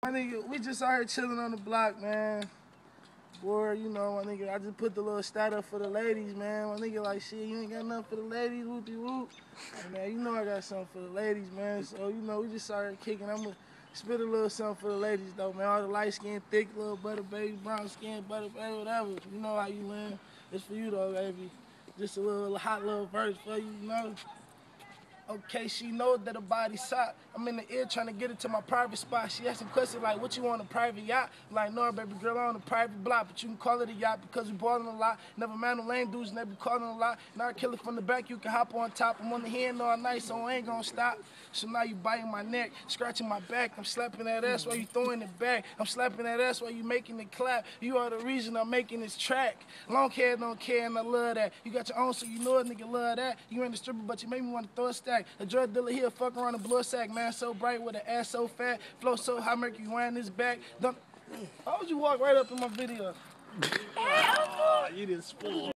My nigga, we just out here chilling on the block, man. Boy, you know, my nigga, I just put the little stat up for the ladies, man. My nigga like, shit, you ain't got nothing for the ladies, whoopie-whoop. Hey, man, you know I got something for the ladies, man. So, you know, we just started kicking. I'm gonna spit a little something for the ladies, though, man. All the light-skinned, thick, little butter baby, brown skin, butter baby, whatever. You know how you win. It's for you, though, baby. Just a little hot little verse for you, you know. Okay, she knows that her body's hot. I'm in the ear trying to get her to my private spot. She asking questions like, what you want, a private yacht? I'm like, no, baby girl, I on a private block, but you can call it a yacht because we ballin' a lot. Never mind no lame dudes, never calling a lot. Now I kill it from the back, you can hop on top. I'm on the hand all night, so I ain't gonna stop. So now you biting my neck, scratching my back. I'm slapping that ass while you throwing it back. I'm slapping that ass while you making it clap. You are the reason I'm making this track. Long hair don't care, and I love that. You got your own, so you know a nigga love that. You ain't a stripper, but you make me want to throw a stack. A drug dealer here, fuck around and blow a sack. Man, so bright with an ass so fat. Flow so high, Mercury wearing his back. How would you walk right up in my video? You didn't spoil.